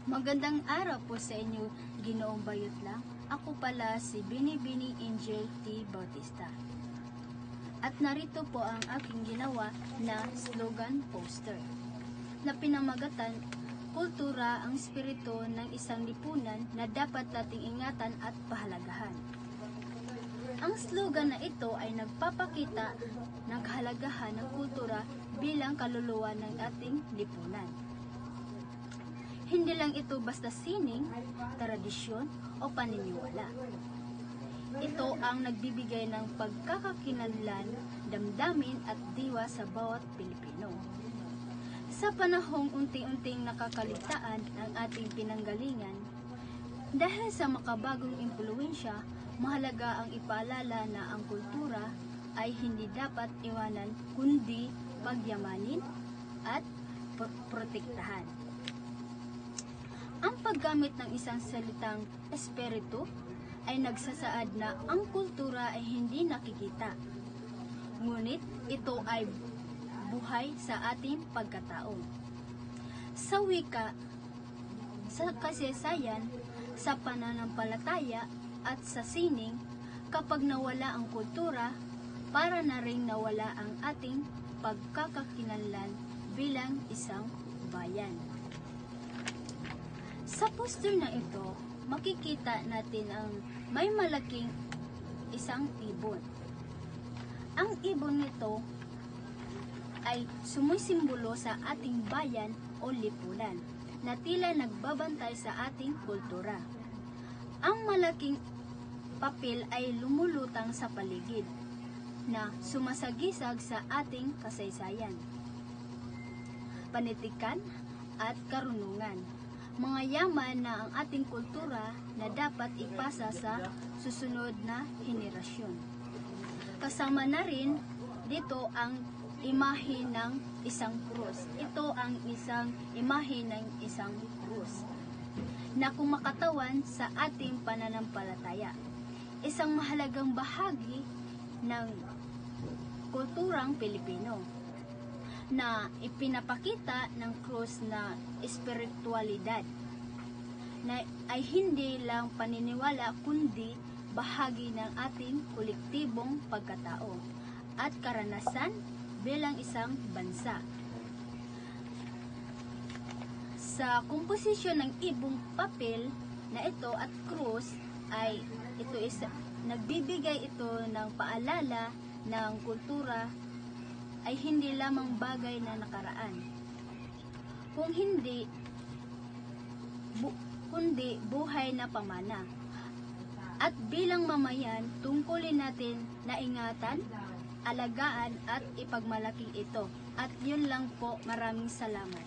Magandang araw po sa inyo, Ginoong Bayot lang. Ako pala si Bini Angel T. Bautista. At narito po ang aking ginawa na slogan poster na pinamagatan, kultura ang espiritu ng isang lipunan na dapat nating ingatan at pahalagahan. Ang slogan na ito ay nagpapakita ng kahalagahan ng kultura bilang kaluluwa ng ating lipunan. Hindi lang ito basta sining, tradisyon o paniniwala. Ito ang nagbibigay ng pagkakakinlanlan, damdamin at diwa sa bawat Pilipino. Sa panahong unti-unting nakakaligtaan ng ating pinanggalingan, dahil sa makabagong impluwensya, mahalaga ang ipaalala na ang kultura ay hindi dapat iwanan kundi pagyamanin at protektahan. Ang paggamit ng isang salitang espiritu ay nagsasaad na ang kultura ay hindi nakikita, ngunit ito ay buhay sa ating pagkatao. Sa wika, sa kasaysayan, sa pananampalataya at sa sining, kapag nawala ang kultura, para na rin nawala ang ating pagkakakinlanlan bilang isang bayan. Sa poster na ito, makikita natin ang may malaking isang ibon. Ang ibon nito ay sumisimbolo sa ating bayan o lipunan na tila nagbabantay sa ating kultura. Ang malaking papel ay lumulutang sa paligid na sumasagisag sa ating kasaysayan, panitikan at karunungan. Mga yaman na ang ating kultura na dapat ipasa sa susunod na henerasyon. Kasama na rin dito ang imahe ng isang krus. Ito ang isang imahe ng isang krus na kumakatawan sa ating pananampalataya. Isang mahalagang bahagi ng kulturang Pilipino na ipinapakita ng krus na espiritualidad na ay hindi lang paniniwala kundi bahagi ng ating kolektibong pagkatao at karanasan bilang isang bansa. Sa komposisyon ng ibong papel na ito at krus ay ito nagbibigay ito ng paalala ng kultura ay hindi lamang bagay na nakaraan, kundi buhay na pamana. At bilang mamayan, tungkulin natin na ingatan, alagaan at ipagmalaki ito. At yun lang po, maraming salamat.